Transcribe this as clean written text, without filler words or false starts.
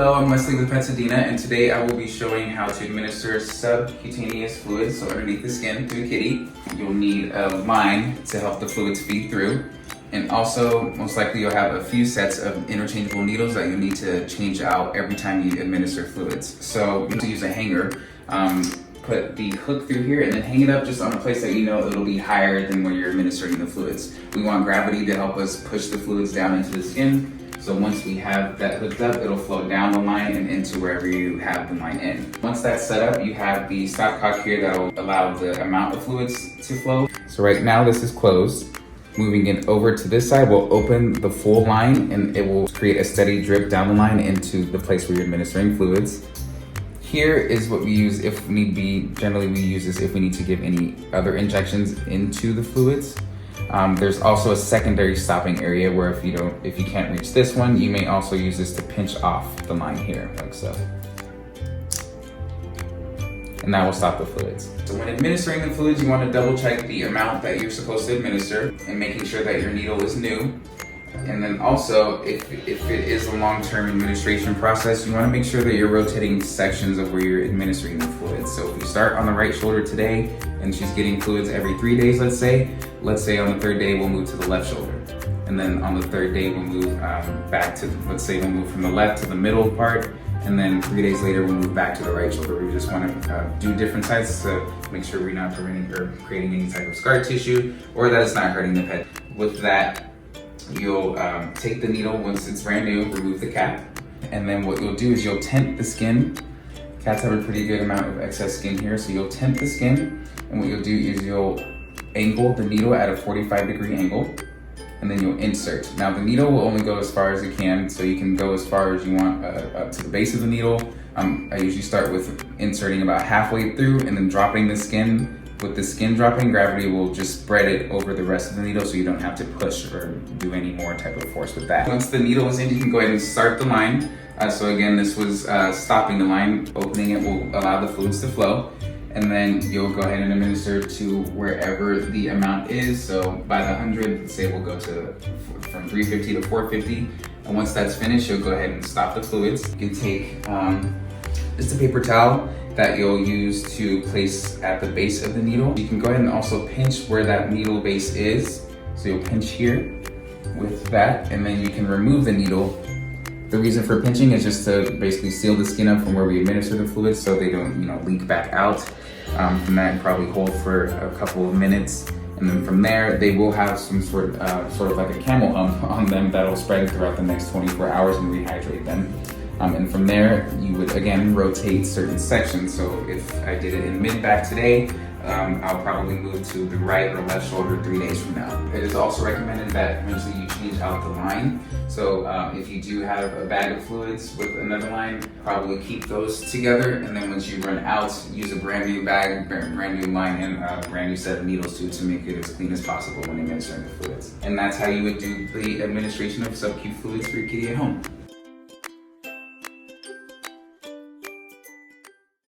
Hello, I'm Wesley with Petsadena, and today I will be showing how to administer subcutaneous fluids, so underneath the skin, to a kitty. You'll need a line to help the fluids feed through, and also, most likely you'll have a few sets of interchangeable needles that you need to change out every time you administer fluids. So you need to use a hanger, put the hook through here, and then hang it up just on a place that you know it'll be higher than where you're administering the fluids. We want gravity to help us push the fluids down into the skin. So once we have that hooked up, it'll flow down the line and into wherever you have the line in. Once that's set up, you have the stopcock here that will allow the amount of fluids to flow. So right now this is closed. Moving it over to this side will open the full line and it will create a steady drip down the line into the place where you're administering fluids. Here is what we use if need be. Generally we use this if we need to give any other injections into the fluids. There's also a secondary stopping area where if you can't reach this one, you may also use this to pinch off the line here, like so. And that will stop the fluids. So when administering the fluids, you want to double check the amount that you're supposed to administer and making sure that your needle is new. And then also, if it is a long-term administration process, you want to make sure that you're rotating sections of where you're administering the fluids. So if you start on the right shoulder today and she's getting fluids every 3 days, let's say on the third day we'll move to the left shoulder. And then on the third day we'll move back to, let's say we'll move from the left to the middle part, and then 3 days later we'll move back to the right shoulder. We just want to do different sides to make sure we're not preventing or creating any type of scar tissue or that it's not hurting the pet. With that, you'll take the needle once it's brand new, remove the cap, and then what you'll do is you'll tent the skin. Cats have a pretty good amount of excess skin here, so you'll tent the skin, and what you'll do is you'll angle the needle at a 45-degree angle, and then you'll insert. Now the needle will only go as far as it can, so you can go as far as you want up to the base of the needle. I usually start with inserting about halfway through and then dropping the skin. With the skin dropping, gravity will just spread it over the rest of the needle so you don't have to push or do any more type of force with that. Once the needle is in, you can go ahead and start the line. So again, this was stopping the line. Opening it will allow the fluids to flow. And then you'll go ahead and administer to wherever the amount is. So by the 100, let's say we'll go to from 350 to 450. And once that's finished, you'll go ahead and stop the fluids. You can take just a paper towel that you'll use to place at the base of the needle. You can go ahead and also pinch where that needle base is. So you'll pinch here with that, and then you can remove the needle. The reason for pinching is just to basically seal the skin up from where we administer the fluids so they don't leak back out. From that, probably hold for a couple of minutes. And then from there, they will have some sort of like a camel hump on them that'll spread throughout the next 24 hours and rehydrate them. And from there, you would again rotate certain sections. So if I did it in mid-back today, I'll probably move to the right or left shoulder 3 days from now. It is also recommended that eventually you change out the line. So if you do have a bag of fluids with another line, probably keep those together. And then once you run out, use a brand new bag, brand new line, and a brand new set of needles to make it as clean as possible when administering the fluids. And that's how you would do the administration of sub-Q fluids for your kitty at home.